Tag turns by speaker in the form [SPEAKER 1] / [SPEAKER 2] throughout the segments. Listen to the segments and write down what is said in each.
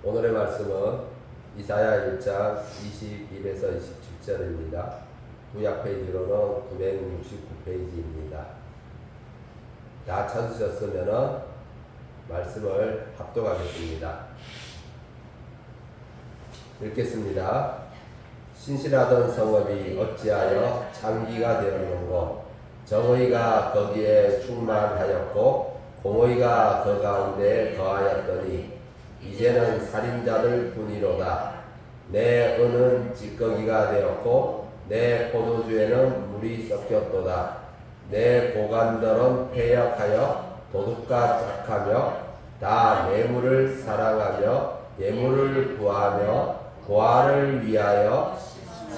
[SPEAKER 1] 오늘의 말씀은 이사야 1장 21에서 27절입니다. 구약 페이지로는 969페이지입니다. 다 찾으셨으면 말씀을 합독하겠습니다. 읽겠습니다. 신실하던 성읍이 어찌하여 창기가 되었는고, 정의가 거기에 충만하였고 공의가 그 가운데 거하였더니 이제는 살인자들 뿐이로다. 내 은은 찌꺼기가 되었고 내 포도주에는 물이 섞였도다. 내 고관들은 패역하여 도둑과 짝하며 다 뇌물을 사랑하며 예물을 구하며 고아를 위하여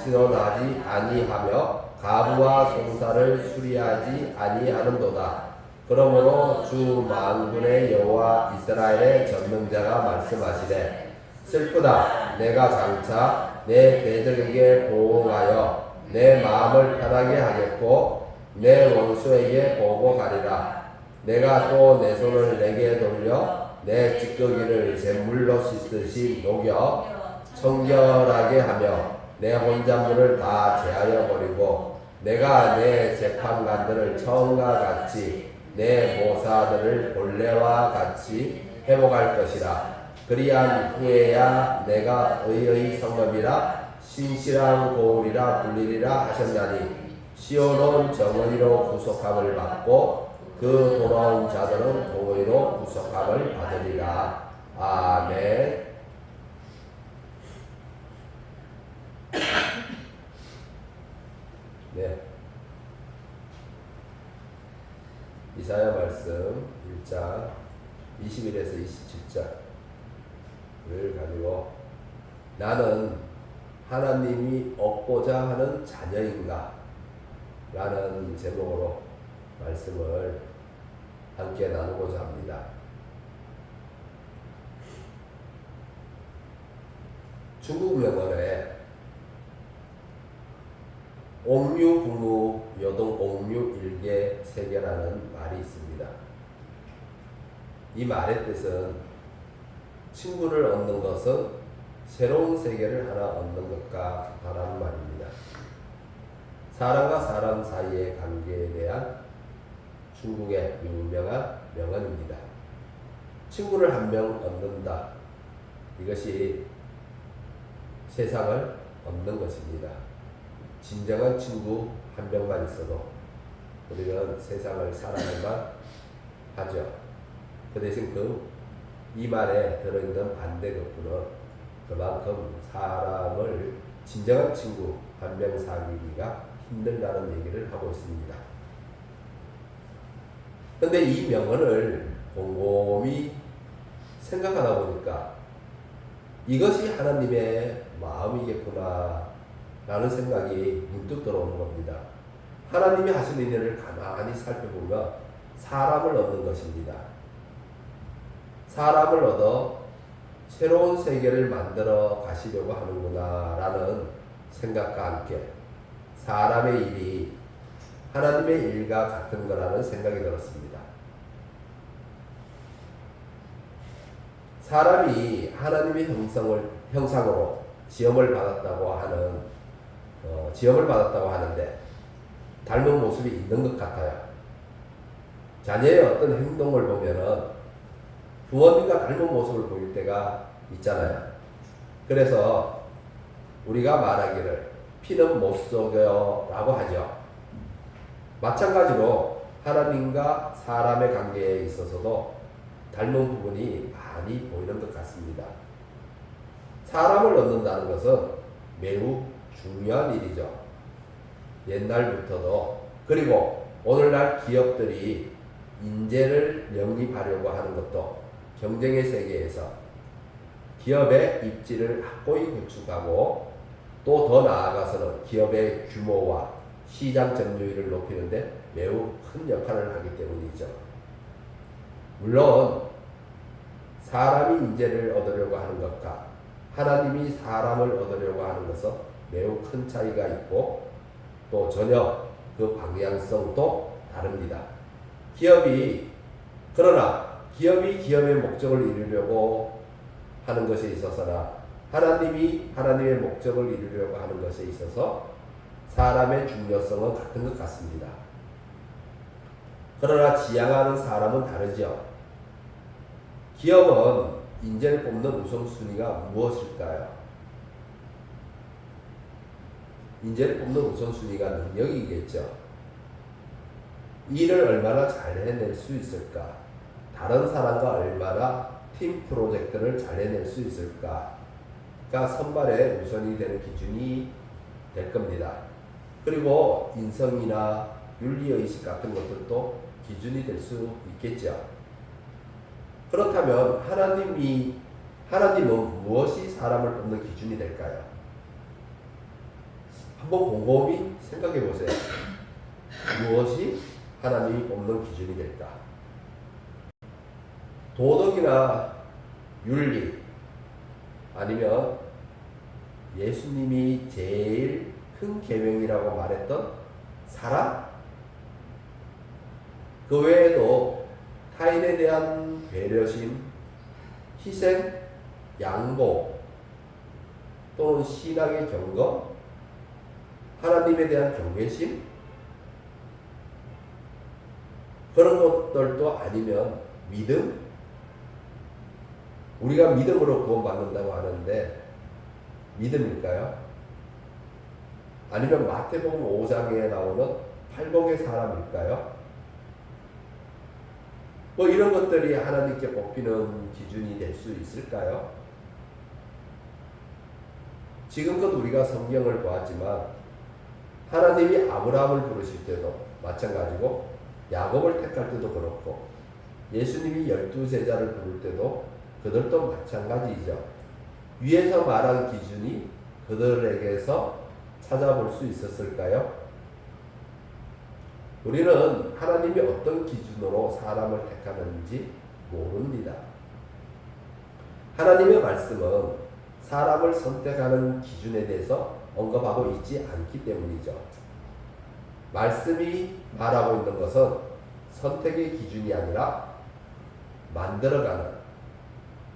[SPEAKER 1] 신원하지 아니하며 가부와 송사를 수리하지 아니하는도다. 그러므로 주 만군의 여호와 이스라엘의 전능자가 말씀하시되, 슬프다. 내가 장차 내 대적에게 보응하여 내 마음을 편하게 하겠고 내 원수에게 보고하리라. 내가 또 내 손을 내게 돌려 내 찌꺼기를 잿물로 씻듯이 녹여 청결하게 하며 내 혼잣물을 다 제하여 버리고 내가 내 재판관들을 처음과 같이 내 모사들을 본래와 같이 회복할 것이라. 그리한 후에야 내가 의의 성읍이라 신실한 고울이라 불리리라 하셨나니, 시온은 정의로 구속함을 받고 그 돌아온 자들은 공의로 구속함을 받으리라. 아멘. 네. 이사야 말씀 1장 21에서 27절을 가지고, 나는 하나님이 얻고자 하는 자녀인가? 라는 제목으로 말씀을 함께 나누고자 합니다. 중국 명언에 옥류 부무 요동 옥류 일개 세계라는 말이 있습니다. 이 말의 뜻은 친구를 얻는 것은 새로운 세계를 하나 얻는 것과 같다는 말입니다. 사람과 사람 사이의 관계에 대한 중국의 유명한 명언입니다. 친구를 한 명 얻는다. 이것이 세상을 얻는 것입니다. 진정한 친구 한 명만 있어도 우리는 세상을 살아낼만 하죠. 그 대신 이 말에 들어있는 반대 격부는 그만큼 사람을 진정한 친구 한 명 사귀기가 힘들다는 얘기를 하고 있습니다. 그런데 이 명언을 곰곰이 생각하다 보니까 이것이 하나님의 마음이겠구나 라는 생각이 문득 들어오는 겁니다. 하나님이 하시는 일을 가만히 살펴보면 사람을 얻는 것입니다. 사람을 얻어 새로운 세계를 만들어 가시려고 하는구나 라는 생각과 함께 사람의 일이 하나님의 일과 같은 거라는 생각이 들었습니다. 사람이 하나님의 형상으로 지음을 받았다고 하는데 닮은 모습이 있는 것 같아요. 자녀의 어떤 행동을 보면은 부모님과 닮은 모습을 보일 때가 있잖아요. 그래서 우리가 말하기를 피는 못 속여 라고 하죠. 마찬가지로 하나님과 사람의 관계에 있어서도 닮은 부분이 많이 보이는 것 같습니다. 사람을 얻는다는 것은 매우 중요한 일이죠. 옛날부터도, 그리고 오늘날 기업들이 인재를 영입하려고 하는 것도 경쟁의 세계에서 기업의 입지를 확고히 구축하고 또 더 나아가서는 기업의 규모와 시장 점유율을 높이는데 매우 큰 역할을 하기 때문이죠. 물론 사람이 인재를 얻으려고 하는 것과 하나님이 사람을 얻으려고 하는 것은 매우 큰 차이가 있고 또 전혀 그 방향성도 다릅니다. 그러나 기업이 기업의 목적을 이루려고 하는 것에 있어서나 하나님이 하나님의 목적을 이루려고 하는 것에 있어서 사람의 중요성은 같은 것 같습니다. 그러나 지향하는 사람은 다르죠. 기업은 인재를 뽑는 우선순위가 무엇일까요? 인재를 뽑는 우선순위가 능력이겠죠. 일을 얼마나 잘 해낼 수 있을까? 다른 사람과 얼마나 팀 프로젝트를 잘 해낼 수 있을까가 선발의 우선이 되는 기준이 될 겁니다. 그리고 인성이나 윤리의식 같은 것들도 기준이 될 수 있겠죠. 그렇다면 하나님은 무엇이 사람을 뽑는 기준이 될까요? 한번 곰곰이 생각해 보세요. 무엇이 하나님이 뽑는 기준이 될까? 도덕이나 윤리, 아니면 예수님이 제일 큰 계명이라고 말했던 사랑? 그 외에도 타인에 대한 배려심, 희생, 양보, 또는 신앙의 경거, 하나님에 대한 경외심, 그런 것들도 아니면 믿음? 우리가 믿음으로 구원받는다고 하는데 믿음일까요? 아니면 마태복음 5장에 나오는 팔복의 사람일까요? 뭐 이런 것들이 하나님께 뽑히는 기준이 될 수 있을까요? 지금껏 우리가 성경을 보았지만 하나님이 아브라함을 부르실 때도 마찬가지고 야곱을 택할 때도 그렇고 예수님이 12제자를 부를 때도 그들도 마찬가지이죠. 위에서 말한 기준이 그들에게서 찾아볼 수 있었을까요? 우리는 하나님이 어떤 기준으로 사람을 택하는지 모릅니다. 하나님의 말씀은 사람을 선택하는 기준에 대해서 언급하고 있지 않기 때문이죠. 말씀이 말하고 있는 것은 선택의 기준이 아니라 만들어가는,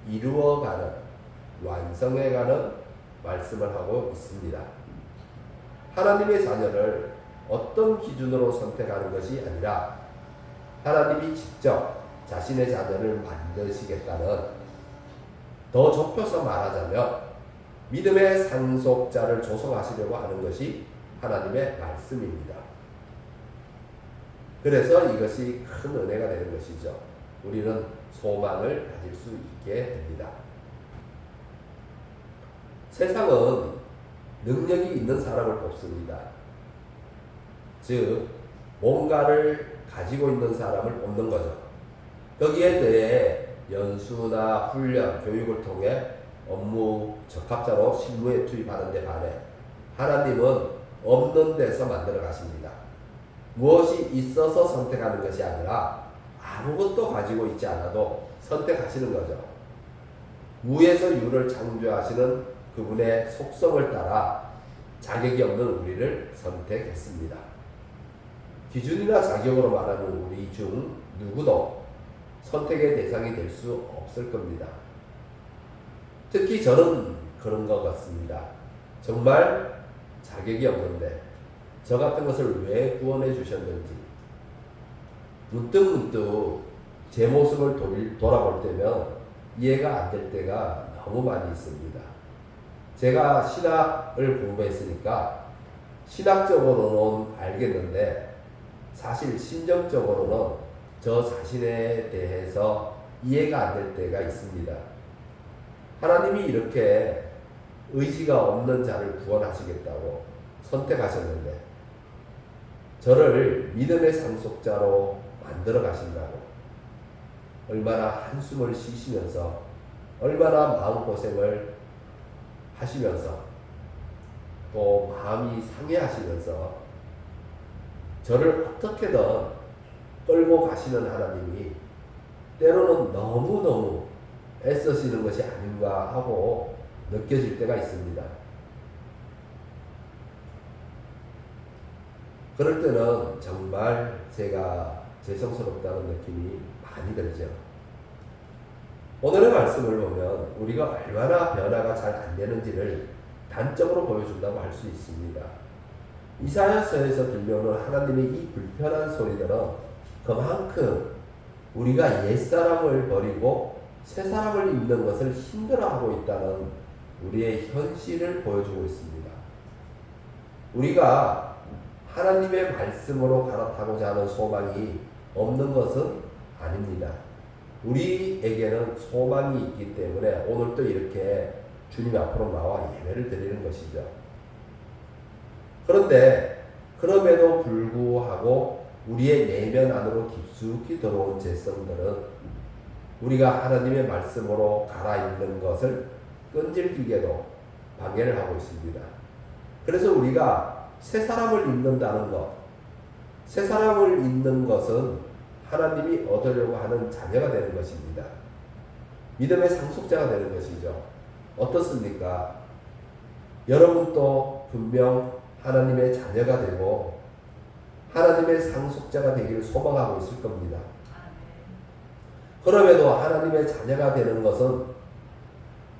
[SPEAKER 1] 이루어가는, 완성해가는 말씀을 하고 있습니다. 하나님의 자녀를 어떤 기준으로 선택하는 것이 아니라 하나님이 직접 자신의 자녀를 만드시겠다는, 더 좁혀서 말하자면 믿음의 상속자를 조성하시려고 하는 것이 하나님의 말씀입니다. 그래서 이것이 큰 은혜가 되는 것이죠. 우리는 소망을 가질 수 있게 됩니다. 세상은 능력이 있는 사람을 뽑습니다. 즉 뭔가를 가지고 있는 사람을 뽑는 거죠. 거기에 대해 연수나 훈련, 교육을 통해 업무 적합자로 실무에 투입하는 데 반해 하나님은 없는 데서 만들어 가십니다. 무엇이 있어서 선택하는 것이 아니라 아무것도 가지고 있지 않아도 선택하시는 거죠. 무에서 유를 창조하시는 그분의 속성을 따라 자격이 없는 우리를 선택했습니다. 기준이나 자격으로 말하는 우리 중 누구도 선택의 대상이 될 수 없을 겁니다. 특히 저는 그런 것 같습니다. 정말 자격이 없는데 저 같은 것을 왜 구원해 주셨는지 문득문득 제 모습을 돌아볼 때면 이해가 안 될 때가 너무 많이 있습니다. 제가 신학을 공부했으니까 신학적으로는 알겠는데 사실 심정적으로는 저 자신에 대해서 이해가 안 될 때가 있습니다. 하나님이 이렇게 의지가 없는 자를 구원하시겠다고 선택하셨는데 저를 믿음의 상속자로 만들어 가신다고 얼마나 한숨을 쉬시면서 얼마나 마음고생을 하시면서 또 마음이 상해하시면서 저를 어떻게든 끌고 가시는 하나님이 때로는 너무너무 애쓰시는 것이 아닌가 하고 느껴질 때가 있습니다. 그럴 때는 정말 제가 죄송스럽다는 느낌이 많이 들죠. 오늘의 말씀을 보면 우리가 얼마나 변화가 잘 안 되는지를 단적으로 보여준다고 할 수 있습니다. 이사야서에서 들려오는 하나님의 이 불편한 소리들은 그만큼 우리가 옛사람을 버리고 새사람을 입는 것을 힘들어하고 있다는 우리의 현실을 보여주고 있습니다. 우리가 하나님의 말씀으로 갈아타고자 하는 소망이 없는 것은 아닙니다. 우리에게는 소망이 있기 때문에 오늘도 이렇게 주님 앞으로 나와 예배를 드리는 것이죠. 그런데 그럼에도 불구하고 우리의 내면 안으로 깊숙이 들어온 죄성들은 우리가 하나님의 말씀으로 갈아입는 것을 끈질기게도 방해를 하고 있습니다. 그래서 우리가 새 사람을 입는다는 것, 새 사람을 입는 것은 하나님이 얻으려고 하는 자녀가 되는 것입니다. 믿음의 상속자가 되는 것이죠. 어떻습니까? 여러분도 분명 하나님의 자녀가 되고 하나님의 상속자가 되기를 소망하고 있을 겁니다. 그럼에도 하나님의 자녀가 되는 것은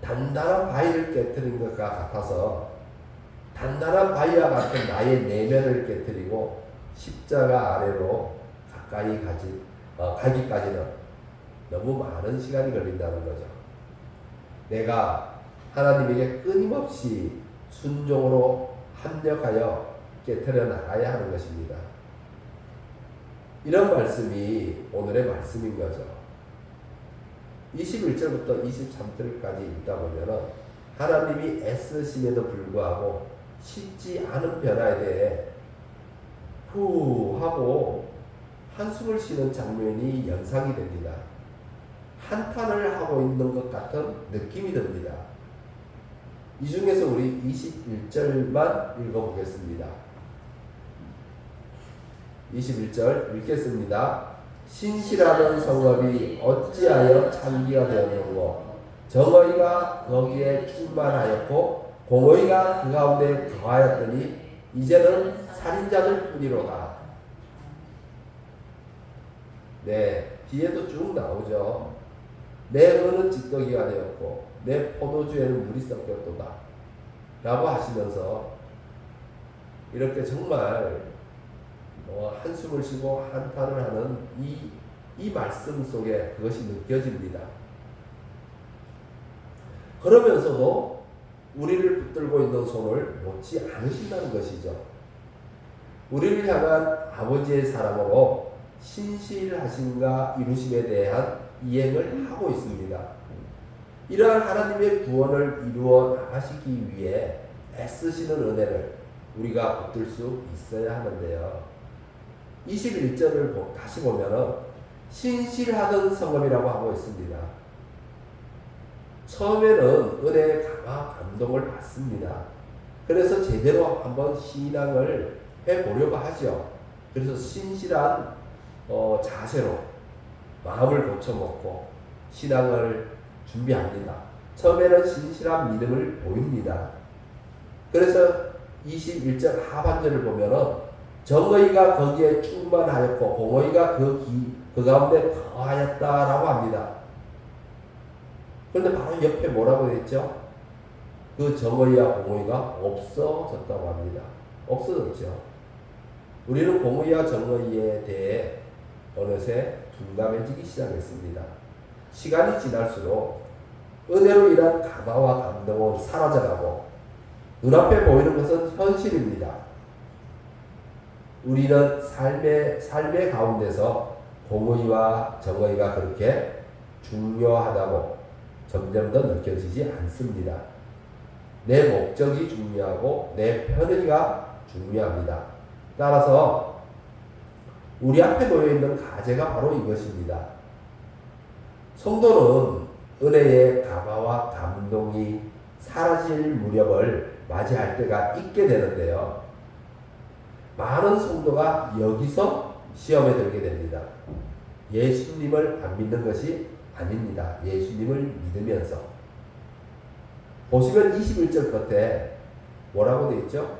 [SPEAKER 1] 단단한 바위를 깨트린 것과 같아서 단단한 바위와 같은 나의 내면을 깨트리고 십자가 아래로 가까이 가기까지는 너무 많은 시간이 걸린다는 거죠. 내가 하나님에게 끊임없이 순종으로 합력하여 깨트려 나가야 하는 것입니다. 이런 말씀이 오늘의 말씀인 거죠. 21절부터 23절까지 읽다 보면은 하나님이 애쓰심에도 불구하고 쉽지 않은 변화에 대해 후 하고 한숨을 쉬는 장면이 연상이 됩니다. 한탄을 하고 있는 것 같은 느낌이 듭니다. 이 중에서 우리 21절만 읽어보겠습니다. 21절 읽겠습니다. 신실하던 성읍이 어찌하여 창기가 되었는고 정의가 거기에 충만하였고 공의가 그 가운데 거하였더니 이제는 살인자들 뿐이로다. 네, 뒤에도 쭉 나오죠. 내 은은 찌꺼기가 되었고 내 포도주에는 물이 섞였도다 라고 하시면서 이렇게 정말 한숨을 쉬고 한탄을 하는 이 말씀 속에 그것이 느껴집니다. 그러면서도 우리를 붙들고 있는 손을 놓지 않으신다는 것이죠. 우리를 향한 아버지의 사랑으로 신실하심과 이루심에 대한 이행을 하고 있습니다. 이러한 하나님의 구원을 이루어 나가시기 위해 애쓰시는 은혜를 우리가 붙들 수 있어야 하는데요. 21절을 다시 보면은 신실하던 성읍이라고 하고 있습니다. 처음에는 은혜의 강화 감동을 받습니다. 그래서 제대로 한번 신앙을 해보려고 하죠. 그래서 신실한 자세로 마음을 고쳐먹고 신앙을 준비합니다. 처음에는 신실한 믿음을 보입니다. 그래서 21절 하반절을 보면은 정의가 거기에 충만하였고 공의가 그 가운데 거하였다라고 합니다. 그런데 바로 옆에 뭐라고 했죠? 그 정의와 공의가 없어졌다고 합니다. 없어졌죠. 우리는 공의와 정의에 대해 어느새 둔감해지기 시작했습니다. 시간이 지날수록 은혜로 인한 감화와 감동은 사라져가고 눈앞에 보이는 것은 현실입니다. 우리는 삶의 가운데서 공의와 정의가 그렇게 중요하다고 점점 더 느껴지지 않습니다. 내 목적이 중요하고 내 편의가 중요합니다. 따라서 우리 앞에 놓여있는 과제가 바로 이것입니다. 성도는 은혜의 감화와 감동이 사라질 무렵을 맞이할 때가 있게 되는데요. 많은 성도가 여기서 시험에 들게 됩니다. 예수님을 안 믿는 것이 아닙니다. 예수님을 믿으면서. 보시면 21절 끝에 뭐라고 되어 있죠?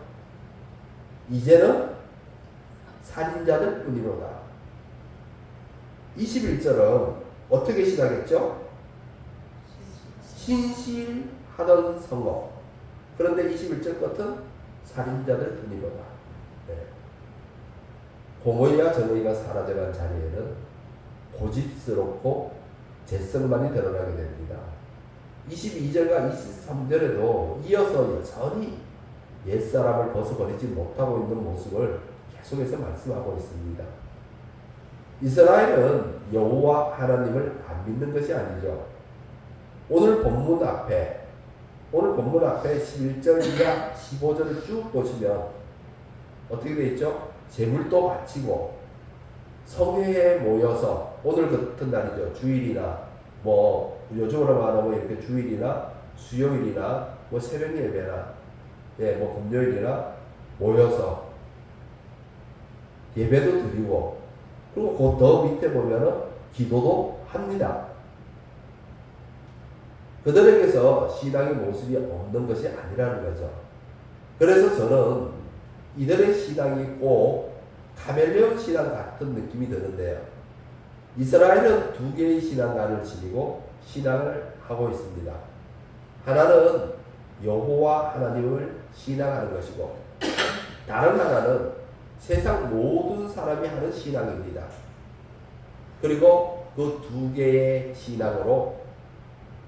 [SPEAKER 1] 이제는 살인자들 뿐이로다. 21절은 어떻게 시작했죠? 신실하던 성읍. 그런데 21절 끝은 살인자들 뿐이로다. 네. 공의와 정의가 사라져간 자리에는 고집스럽고 재성만이 드러나게 됩니다. 22절과 23절에도 이어서 여전히 옛사람을 벗어버리지 못하고 있는 모습을 계속해서 말씀하고 있습니다. 이스라엘은 여호와 하나님을 안 믿는 것이 아니죠. 오늘 본문 앞에 11절 이하 15절을 쭉 보시면 어떻게 되어 있죠? 제물도 바치고 성회에 모여서, 오늘 같은 날이죠. 주일이나 뭐 요즘으로 말하면 이렇게 주일이나 수요일이나 뭐 새벽 예배나 뭐 금요일이나 모여서 예배도 드리고, 그리고 그 더 밑에 보면은 기도도 합니다. 그들에게서 신앙의 모습이 없는 것이 아니라는 거죠. 그래서 저는 이들의 신앙이 꼭 카멜레온 신앙 같은 느낌이 드는데요. 이스라엘은 두 개의 신앙관을 지니고 신앙을 하고 있습니다. 하나는 여호와 하나님을 신앙하는 것이고, 다른 하나는 세상 모든 사람이 하는 신앙입니다. 그리고 그 두 개의 신앙으로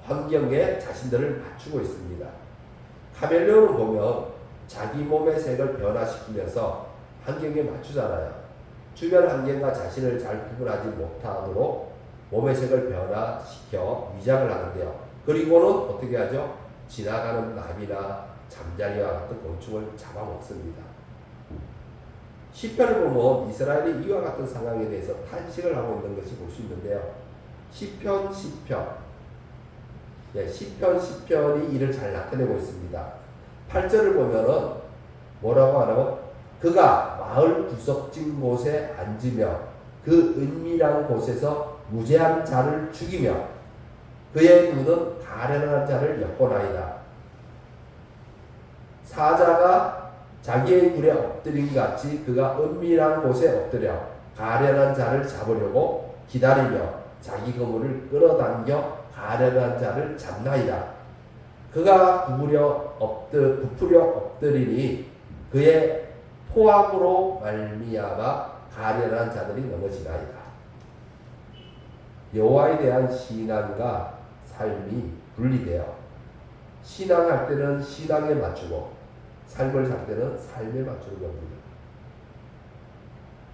[SPEAKER 1] 환경에 자신들을 맞추고 있습니다. 카멜레온을 보면 자기 몸의 색을 변화시키면서 환경에 맞추잖아요. 주변 환경과 자신을 잘 구분하지 못하도록 몸의 색을 변화시켜 위장을 하는데요. 그리고는 어떻게 하죠? 지나가는 나비나 잠자리와 같은 곤충을 잡아먹습니다. 시편을 보면 이스라엘이 이와 같은 상황에 대해서 탄식을 하고 있는 것이 볼 수 있는데요. 시편이 이를 잘 나타내고 있습니다. 8절을 보면은 뭐라고 하냐면, 그가 마을 구석진 곳에 앉으며 그 은밀한 곳에서 무죄한 자를 죽이며 그의 눈은 가련한 자를 엿보나이다. 사자가 자기의 굴에 엎드린 같이 그가 은밀한 곳에 엎드려 가련한 자를 잡으려고 기다리며 자기 그물을 끌어당겨 가련한 자를 잡나이다. 그가 부풀려 엎드리니 그의 포악으로 말미암아 가련한 자들이 넘어지나이다. 여호와에 대한 신앙과 삶이 분리되어 신앙할 때는 신앙에 맞추고 삶을 살 때는 삶에 맞추는 겁니다.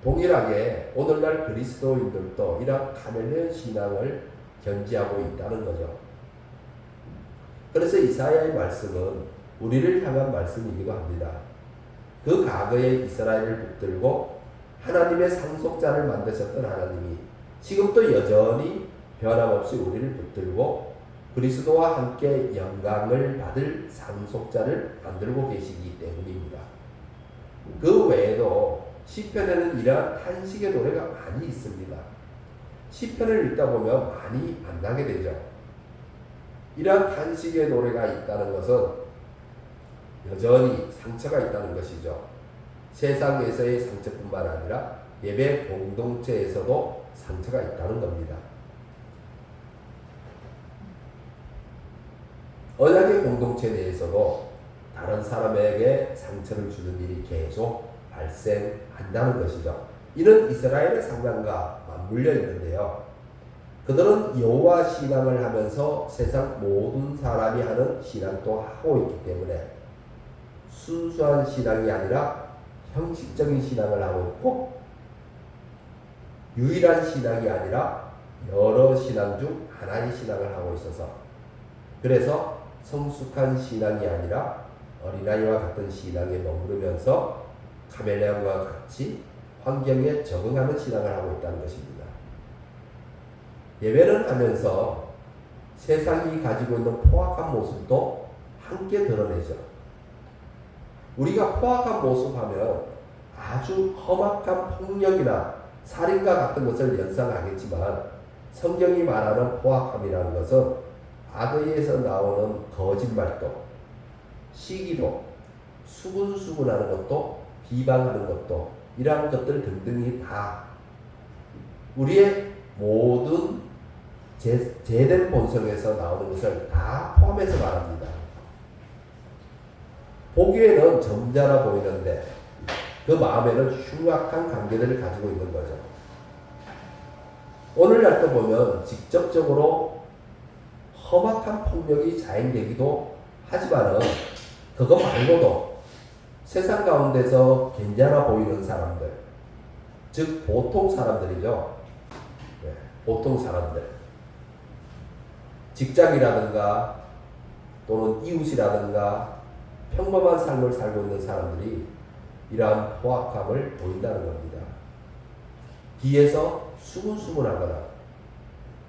[SPEAKER 1] 동일하게 오늘날 그리스도인들도 이런 카멜레온 신앙을 견지하고 있다는 거죠. 그래서 이사야의 말씀은 우리를 향한 말씀이기도 합니다. 그 과거에 이스라엘을 붙들고 하나님의 상속자를 만드셨던 하나님이 지금도 여전히 변함없이 우리를 붙들고 그리스도와 함께 영광을 받을 상속자를 만들고 계시기 때문입니다. 그 외에도 시편에는 이러한 탄식의 노래가 많이 있습니다. 시편을 읽다 보면 많이 만나게 되죠. 이러한 탄식의 노래가 있다는 것은 여전히 상처가 있다는 것이죠. 세상에서의 상처뿐만 아니라 예배 공동체에서도 상처가 있다는 겁니다. 언약의 공동체 내에서도 다른 사람에게 상처를 주는 일이 계속 발생한다는 것이죠. 이는 이스라엘의 상황과 맞물려 있는데요. 그들은 여호와 신앙을 하면서 세상 모든 사람이 하는 신앙도 하고 있기 때문에 순수한 신앙이 아니라 형식적인 신앙을 하고 있고, 유일한 신앙이 아니라 여러 신앙 중 하나의 신앙을 하고 있어서, 그래서 성숙한 신앙이 아니라 어린아이와 같은 신앙에 머무르면서 카멜레온과 같이 환경에 적응하는 신앙을 하고 있다는 것입니다. 예배를 하면서 세상이 가지고 있는 포악한 모습도 함께 드러내죠. 우리가 포악한 모습 하면 아주 험악한 폭력이나 살인과 같은 것을 연상하겠지만, 성경이 말하는 포악함이라는 것은 악의에서 나오는 거짓말도, 시기도, 수군수군하는 것도, 비방하는 것도, 이러한 것들 등등이 다 우리의 모든 제된 본성에서 나오는 것을 다 포함해서 말합니다. 보기에는 점잖아 보이는데 그 마음에는 흉악한 관계들을 가지고 있는 거죠. 오늘날도 보면 직접적으로 험악한 폭력이 자행되기도 하지만은 그거 말고도 세상 가운데서 괜찮아 보이는 사람들, 즉 보통 사람들이죠. 네, 보통 사람들, 직장이라든가 또는 이웃이라든가 평범한 삶을 살고 있는 사람들이 이러한 포악함을 보인다는 겁니다. 뒤에서 수군수군하거나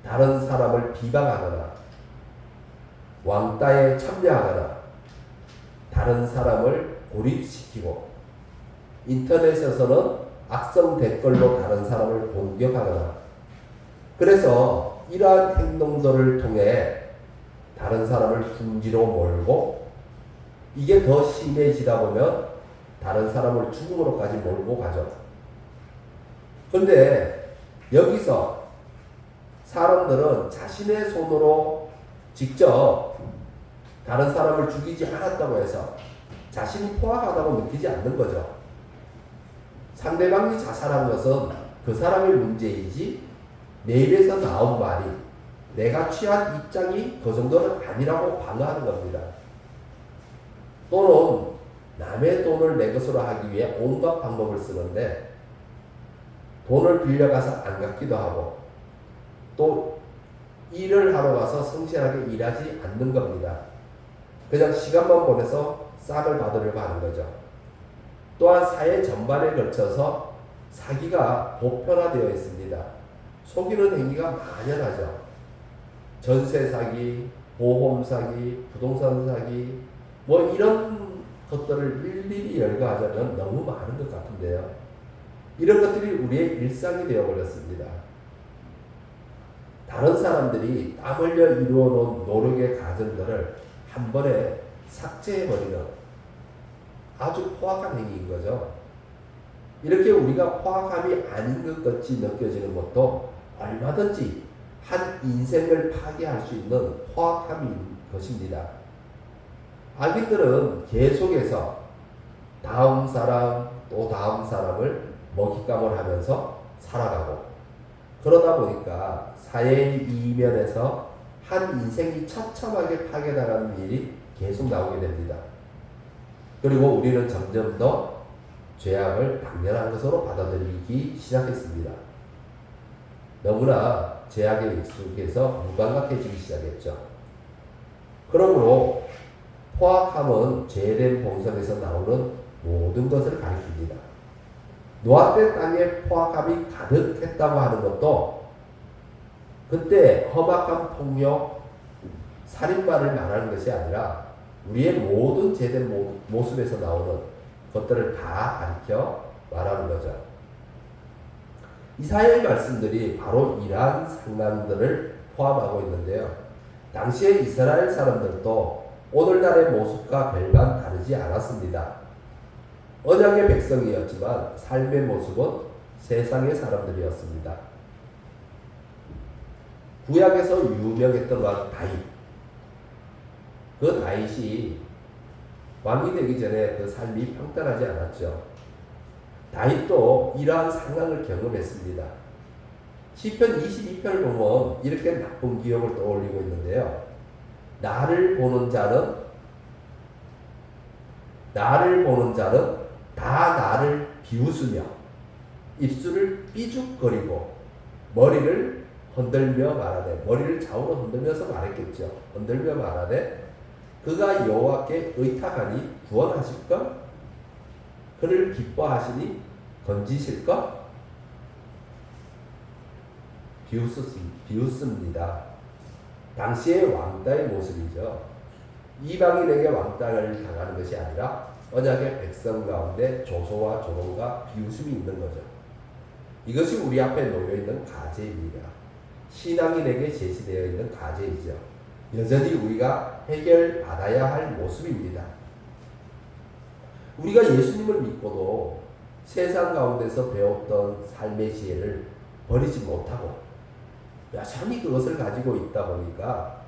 [SPEAKER 1] 다른 사람을 비방하거나 왕따에 참여하거나 다른 사람을 고립시키고 인터넷에서는 악성 댓글로 다른 사람을 공격하거나 그래서 이러한 행동들을 통해 다른 사람을 궁지로 몰고 이게 더 심해지다 보면 다른 사람을 죽음으로까지 몰고 가죠. 그런데 여기서 사람들은 자신의 손으로 직접 다른 사람을 죽이지 않았다고 해서 자신이 포악하다고 느끼지 않는 거죠. 상대방이 자살한 것은 그 사람의 문제이지 내 입에서 나온 말이 내가 취한 입장이 그 정도는 아니라고 방어하는 겁니다. 또는 남의 돈을 내 것으로 하기 위해 온갖 방법을 쓰는데 돈을 빌려가서 안 갚기도 하고 또 일을 하러 가서 성실하게 일하지 않는 겁니다. 그냥 시간만 보내서 싹을 받으려고 하는 거죠. 또한 사회 전반에 걸쳐서 사기가 보편화되어 있습니다. 속이는 행위가 만연하죠. 전세 사기, 보험 사기, 부동산 사기 뭐 이런 것들을 일일이 열거하자면 너무 많은 것 같은데요. 이런 것들이 우리의 일상이 되어버렸습니다. 다른 사람들이 땀 흘려 이루어놓은 노력의 과정들을 한 번에 삭제해버리는 아주 포악한 행위인 거죠. 이렇게 우리가 포악함이 아닌 것 같이 느껴지는 것도 얼마든지 한 인생을 파괴할 수 있는 포악함인 것입니다. 악인들은 계속해서 다음 사람 또 다음 사람을 먹잇감을 하면서 살아가고 그러다 보니까 사회의 이면에서 한 인생이 처참하게 파괴당하는 일이 계속 나오게 됩니다. 그리고 우리는 점점 더 죄악을 당연한 것으로 받아들이기 시작했습니다. 너무나 죄악에 익숙해서 무감각해지기 시작했죠. 그러므로 포악함은 죄된 본성에서 나오는 모든 것을 가리킵니다. 노아 때 땅에 포악함이 가득했다고 하는 것도 그때 험악한 폭력, 살인마를 말하는 것이 아니라 우리의 모든 죄된 모습에서 나오는 것들을 다 가리켜 말하는 거죠. 이사야의 말씀들이 바로 이러한 상황들을 포함하고 있는데요. 당시에 이스라엘 사람들도 오늘날의 모습과 별반 다르지 않았습니다. 언약의 백성이었지만 삶의 모습은 세상의 사람들이었습니다. 구약에서 유명했던 다윗. 그 다윗이 왕이 되기 전에 그 삶이 평탄하지 않았죠. 다윗도 이러한 상황을 경험했습니다. 시편 22편을 보면 이렇게 나쁜 기억을 떠올리고 있는데요. 나를 보는 자는 다 나를 비웃으며 입술을 삐죽거리고 머리를 흔들며 말하되, 머리를 좌우로 흔들면서 말했겠죠. 흔들며 말하되 그가 여호와께 의탁하니 구원하실까? 그를 기뻐하시니 건지실까? 비웃습니다. 당시의 왕따의 모습이죠. 이방인에게 왕따를 당하는 것이 아니라 언약의 백성 가운데 조소와 조롱과 비웃음이 있는 거죠. 이것이 우리 앞에 놓여있는 과제입니다. 신앙인에게 제시되어 있는 과제이죠. 여전히 우리가 해결받아야 할 모습입니다. 우리가 예수님을 믿고도 세상 가운데서 배웠던 삶의 지혜를 버리지 못하고 여전히 그것을 가지고 있다 보니까,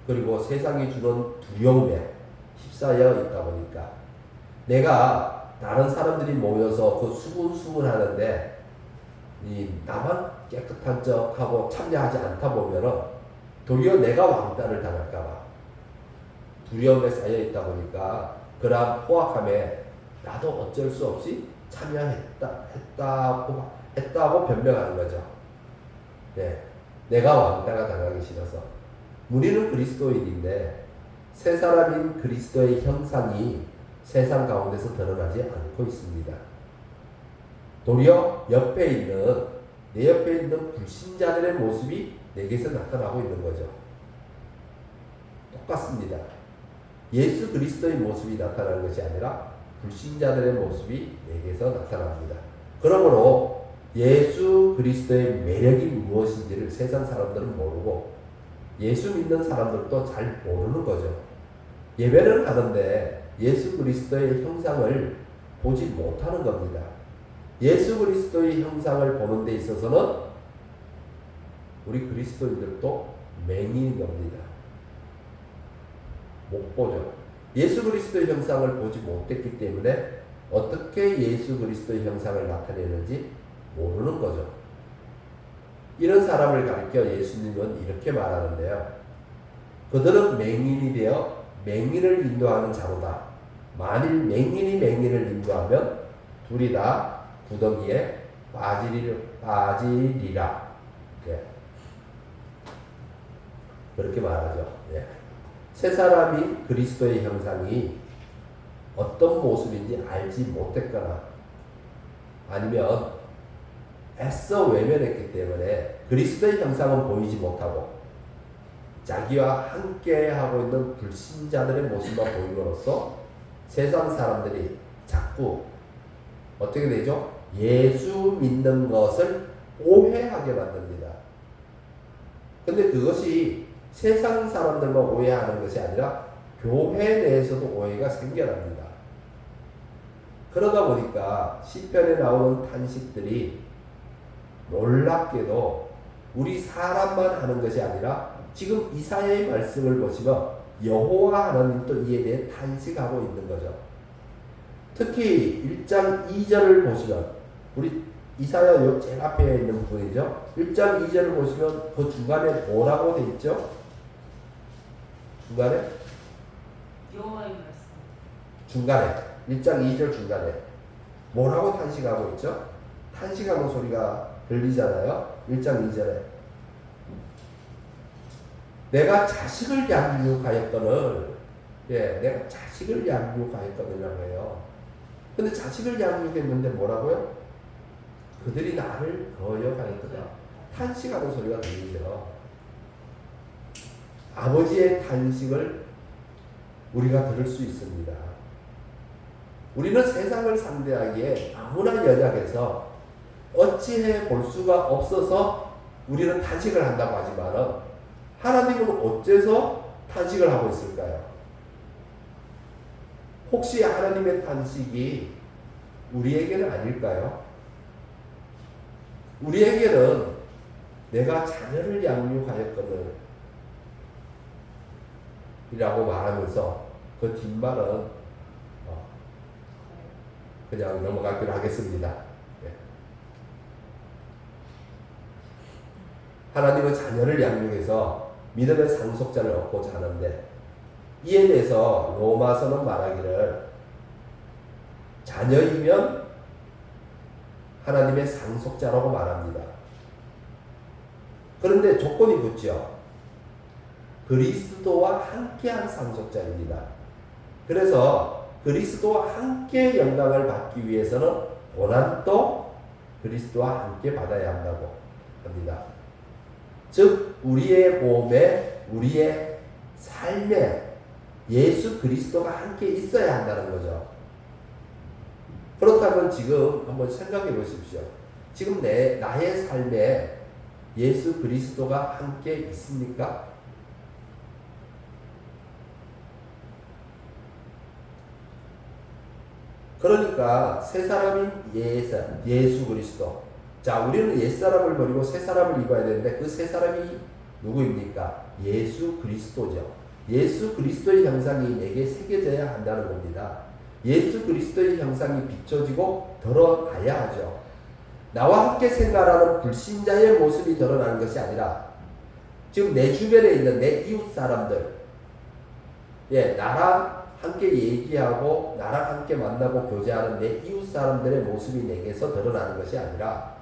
[SPEAKER 1] 그리고 세상이 주는 두려움에 휩싸여 있다 보니까, 내가 다른 사람들이 모여서 그 수군수군 하는데 나만 깨끗한 척하고 참여하지 않다 보면은 도리어 내가 왕따를 당할까봐 두려움에 쌓여 있다 보니까, 그러한 포악함에 나도 어쩔 수 없이 했다고 변명하는 거죠. 네, 내가 왕따가 당하기 싫어서. 우리는 그리스도인인데 새 사람인 그리스도의 형상이 세상 가운데서 드러나지 않고 있습니다. 도리어 내 옆에 있는 불신자들의 모습이 내게서 나타나고 있는 거죠. 똑같습니다. 예수 그리스도의 모습이 나타나는 것이 아니라 불신자들의 모습이 내게서 나타납니다. 그러므로 예수 그리스도의 매력이 무엇인지를 세상 사람들은 모르고 예수 믿는 사람들도 잘 모르는 거죠. 예배를 하는데 예수 그리스도의 형상을 보지 못하는 겁니다. 예수 그리스도의 형상을 보는 데 있어서는 우리 그리스도인들도 맹인인 겁니다. 못 보죠. 예수 그리스도의 형상을 보지 못했기 때문에 어떻게 예수 그리스도의 형상을 나타내는지 모르는 거죠. 이런 사람을 가리켜 예수님은 이렇게 말하는데요. 그들은 맹인이 되어 맹인을 인도하는 자로다. 만일 맹인이 맹인을 인도하면 둘이 다 구덩이에 빠지리라. 예. 그렇게 말하죠. 예. 새 사람이 그리스도의 형상이 어떤 모습인지 알지 못했거나 아니면 애써 외면했기 때문에 그리스도의 형상은 보이지 못하고 자기와 함께 하고 있는 불신자들의 모습만 보임으로써 세상 사람들이 자꾸 어떻게 되죠? 예수 믿는 것을 오해하게 만듭니다. 근데 그것이 세상 사람들만 오해하는 것이 아니라 교회 내에서도 오해가 생겨납니다. 그러다 보니까 시편에 나오는 탄식들이 놀랍게도 우리 사람만 하는 것이 아니라 지금 이사야의 말씀을 보시면 여호와 하나님도 이에 대해 탄식하고 있는 거죠. 특히 1장 2절을 보시면 우리 이사야 요 제일 앞에 있는 부분이죠. 1장 2절을 보시면 그 중간에 뭐라고 되어 있죠? 중간에?
[SPEAKER 2] 여호와의 말씀.
[SPEAKER 1] 중간에 1장 2절 중간에 뭐라고 탄식하고 있죠? 탄식하는 소리가 들리잖아요. 1장 2절에 내가 자식을 양육하였거늘, 내가 자식을 양육하였거늘이라고 해요. 근데 자식을 양육했는데 뭐라고요? 그들이 나를 거역하였거든. 탄식하는 소리가 들리죠. 아버지의 탄식을 우리가 들을 수 있습니다. 우리는 세상을 상대하기에 너무나 연약해서 어찌해 볼 수가 없어서 우리는 탄식을 한다고 하지만 하나님은 어째서 탄식을 하고 있을까요? 혹시 하나님의 탄식이 우리에게는 아닐까요? 우리에게는 내가 자녀를 양육하였거든 이라고 말하면서 그 뒷말은 그냥 넘어가기로 하겠습니다. 하나님은 자녀를 양육해서 믿음의 상속자를 얻고자 하는데 이에 대해서 로마서는 말하기를 자녀이면 하나님의 상속자라고 말합니다. 그런데 조건이 붙죠. 그리스도와 함께한 상속자입니다. 그래서 그리스도와 함께 영광을 받기 위해서는 고난도 그리스도와 함께 받아야 한다고 합니다. 즉 우리의 몸에 우리의 삶에 예수 그리스도가 함께 있어야 한다는 거죠. 그렇다면 지금 한번 생각해 보십시오. 지금 나의 삶에 예수 그리스도가 함께 있습니까? 그러니까 새 사람인 예수 그리스도, 자, 우리는 옛사람을 버리고 새사람을 입어야 되는데 그 새사람이 누구입니까? 예수 그리스도죠. 예수 그리스도의 형상이 내게 새겨져야 한다는 겁니다. 예수 그리스도의 형상이 비춰지고 드러나야 하죠. 나와 함께 생활하는 불신자의 모습이 드러나는 것이 아니라 지금 내 주변에 있는 내 이웃 사람들, 나랑 함께 얘기하고 나랑 함께 만나고 교제하는 내 이웃 사람들의 모습이 내게서 드러나는 것이 아니라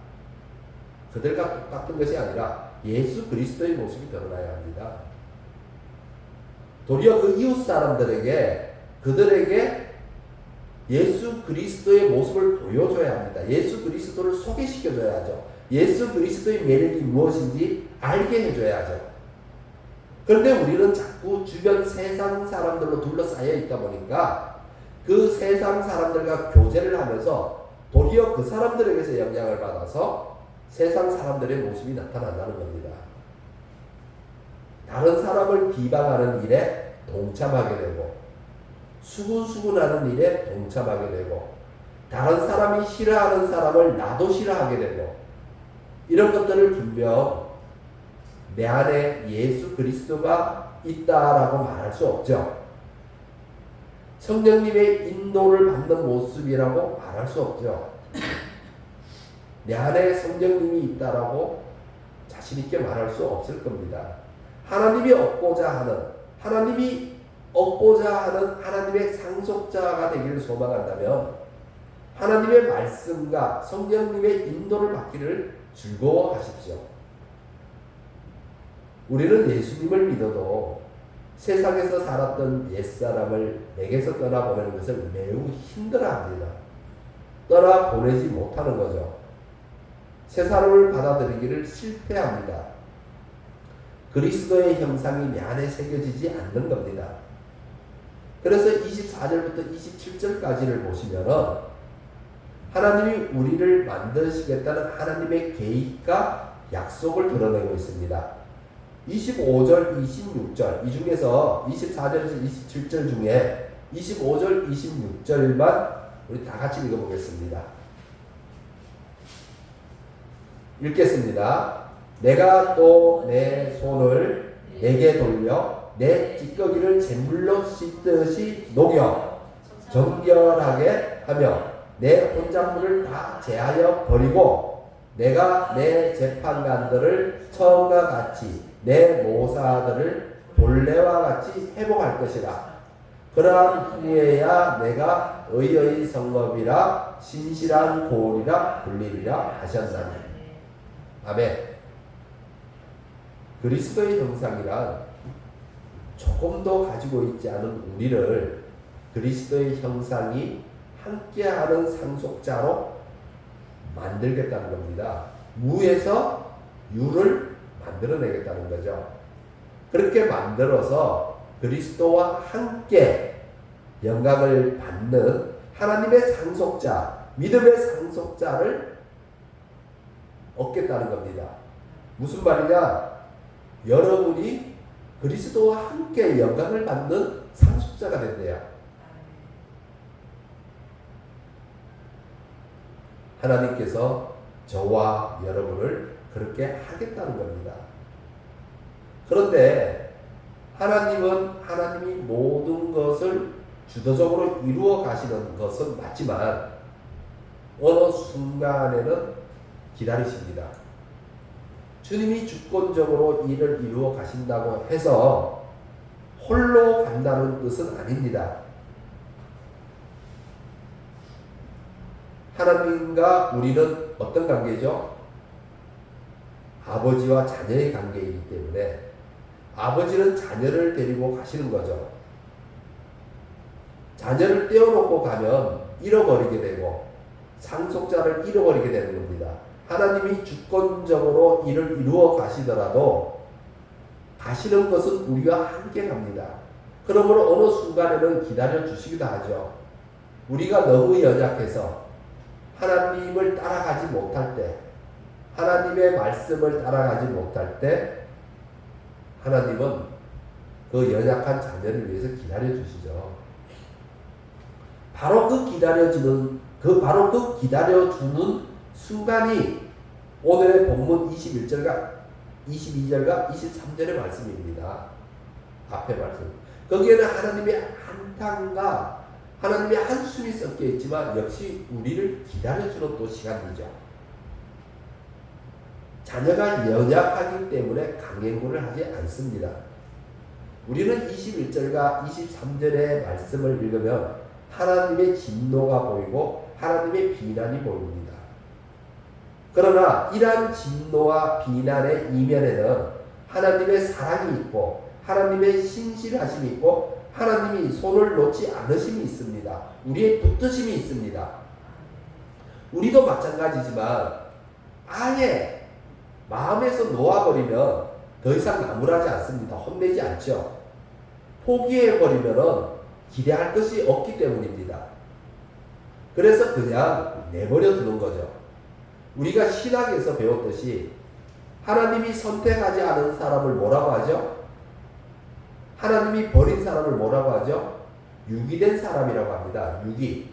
[SPEAKER 1] 그들과 똑같은 것이 아니라 예수 그리스도의 모습이 드러나야 합니다. 도리어 그 이웃 사람들에게 그들에게 예수 그리스도의 모습을 보여줘야 합니다. 예수 그리스도를 소개시켜줘야 하죠. 예수 그리스도의 매력이 무엇인지 알게 해줘야 하죠. 그런데 우리는 자꾸 주변 세상 사람들로 둘러싸여 있다 보니까 그 세상 사람들과 교제를 하면서 도리어 그 사람들에게서 영향을 받아서 세상 사람들의 모습이 나타난다는 겁니다. 다른 사람을 비방하는 일에 동참하게 되고 수군수군하는 일에 동참하게 되고 다른 사람이 싫어하는 사람을 나도 싫어하게 되고 이런 것들을 분명 내 안에 예수 그리스도가 있다라고 말할 수 없죠. 성령님의 인도를 받는 모습이라고 말할 수 없죠. 내 안에 성령님이 있다라고 자신있게 말할 수 없을 겁니다. 하나님이 얻고자 하는 하나님의 상속자가 되기를 소망한다면 하나님의 말씀과 성령님의 인도를 받기를 즐거워하십시오. 우리는 예수님을 믿어도 세상에서 살았던 옛사람을 내게서 떠나보내는 것을 매우 힘들어합니다. 떠나보내지 못하는 거죠. 새 사람을 받아들이기를 실패합니다. 그리스도의 형상이 내 안에 새겨지지 않는 겁니다. 그래서 24절부터 27절까지를 보시면은 하나님이 우리를 만드시겠다는 하나님의 계획과 약속을 드러내고 있습니다. 25절, 26절 이 중에서 24절에서 27절 중에 25절, 26절만 우리 다 같이 읽어보겠습니다. 읽겠습니다. 내가 또 내 손을 내게 돌려 내 찌꺼기를 잿물로 씻듯이 녹여 정결하게 하며 내 혼작물을 다 제하여 버리고 내가 내 재판관들을 처음과 같이 내 모사들을 본래와 같이 회복할 것이라. 그러한 후에야 내가 의의 성읍이라 신실한 고을이라 불리리라 하셨나니. 아멘. 그리스도의 형상이란 조금도 가지고 있지 않은 우리를 그리스도의 형상이 함께하는 상속자로 만들겠다는 겁니다. 무에서 유를 만들어내겠다는 거죠. 그렇게 만들어서 그리스도와 함께 영광을 받는 하나님의 상속자, 믿음의 상속자를 얻겠다는 겁니다. 무슨 말이냐? 여러분이 그리스도와 함께 영광을 받는 상속자가 된대요. 하나님께서 저와 여러분을 그렇게 하겠다는 겁니다. 그런데 하나님이 모든 것을 주도적으로 이루어 가시는 것은 맞지만 어느 순간에는 기다리십니다. 주님이 주권적으로 일을 이루어 가신다고 해서 홀로 간다는 뜻은 아닙니다. 하나님과 우리는 어떤 관계죠? 아버지와 자녀의 관계이기 때문에 아버지는 자녀를 데리고 가시는 거죠. 자녀를 떼어놓고 가면 잃어버리게 되고 상속자를 잃어버리게 되는 겁니다. 하나님이 주권적으로 일을 이루어 가시더라도 가시는 것은 우리와 함께 갑니다. 그러므로 어느 순간에는 기다려 주시기도 하죠. 우리가 너무 연약해서 하나님을 따라가지 못할 때, 하나님의 말씀을 따라가지 못할 때 하나님은 그 연약한 자녀를 위해서 기다려 주시죠. 바로 그 기다려주는 순간이 오늘의 본문 21절과 22절과 23절의 말씀입니다. 앞에 말씀. 거기에는 하나님의 한탄과 하나님의 한숨이 섞여 있지만 역시 우리를 기다려주는 또 시간이죠. 자녀가 연약하기 때문에 강행군을 하지 않습니다. 우리는 21절과 23절의 말씀을 읽으면 하나님의 진노가 보이고 하나님의 비난이 보입니다. 그러나 이러한 진노와 비난의 이면에는 하나님의 사랑이 있고 하나님의 신실하심이 있고 하나님이 손을 놓지 않으심이 있습니다. 우리의 붙드심이 있습니다. 우리도 마찬가지지만 아예 마음에서 놓아버리면 더 이상 나무라지 않습니다. 혼내지 않죠. 포기해버리면 기대할 것이 없기 때문입니다. 그래서 그냥 내버려 두는 거죠. 우리가 신학에서 배웠듯이 하나님이 선택하지 않은 사람을 뭐라고 하죠? 하나님이 버린 사람을 뭐라고 하죠? 유기된 사람이라고 합니다. 유기.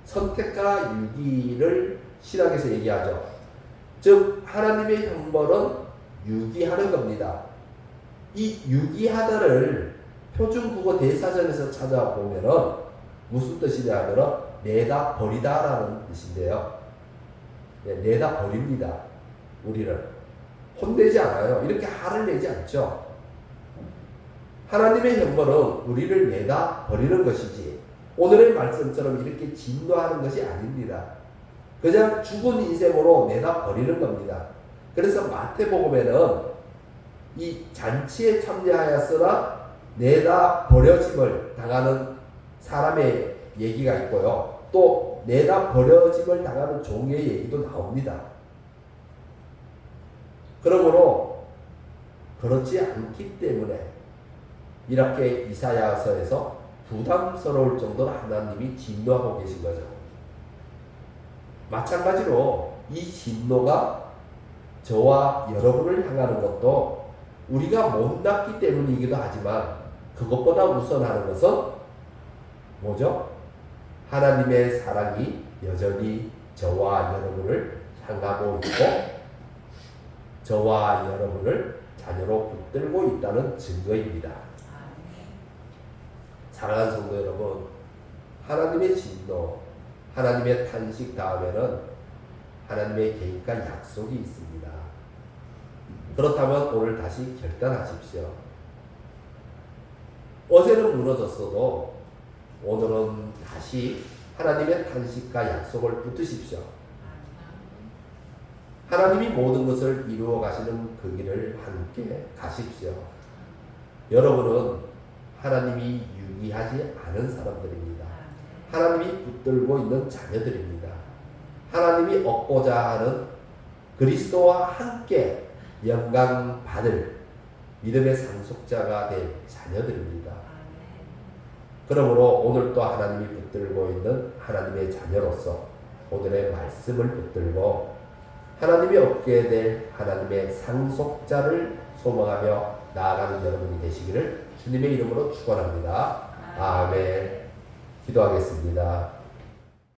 [SPEAKER 1] 선택과 유기를 신학에서 얘기하죠. 즉 하나님의 형벌은 유기하는 겁니다. 이 유기하다를 표준국어 대사전에서 찾아보면은 무슨 뜻이냐 하면은 내다 버리다라는 뜻인데요. 내다 버립니다. 우리를 혼내지 않아요. 이렇게 화를 내지 않죠. 하나님의 형벌은 우리를 내다 버리는 것이지 오늘의 말씀처럼 이렇게 진노하는 것이 아닙니다. 그냥 죽은 인생으로 내다 버리는 겁니다. 그래서 마태복음에는 이 잔치에 참여하였으나 내다 버려짐을 당하는 사람의 얘기가 있고요. 또 내다 버려짐을 당하는 종의 얘기도 나옵니다. 그러므로 그렇지 않기 때문에 이렇게 이사야서에서 부담스러울 정도로 하나님이 진노하고 계신 거죠. 마찬가지로 이 진노가 저와 여러분을 향하는 것도 우리가 못났기 때문이기도 하지만 그것보다 우선하는 것은 뭐죠? 하나님의 사랑이 여전히 저와 여러분을 향하고 있고 저와 여러분을 자녀로 붙들고 있다는 증거입니다. 사랑하는 성도 여러분, 하나님의 진노, 하나님의 탄식 다음에는 하나님의 계획과 약속이 있습니다. 그렇다면 오늘 다시 결단하십시오. 어제는 무너졌어도 오늘은 다시 하나님의 탄식과 약속을 붙드십시오. 하나님이 모든 것을 이루어 가시는 그 길을 함께 가십시오. 여러분은 하나님이 유기하지 않은 사람들입니다. 하나님이 붙들고 있는 자녀들입니다. 하나님이 얻고자 하는 그리스도와 함께 영광 받을 믿음의 상속자가 될 자녀들입니다. 그러므로 오늘 또 하나님이 붙들고 있는 하나님의 자녀로서 오늘의 말씀을 붙들고 하나님이 얻게 될 하나님의 상속자를 소망하며 나아가는 여러분이 되시기를 주님의 이름으로 축원합니다. 아멘. 기도하겠습니다.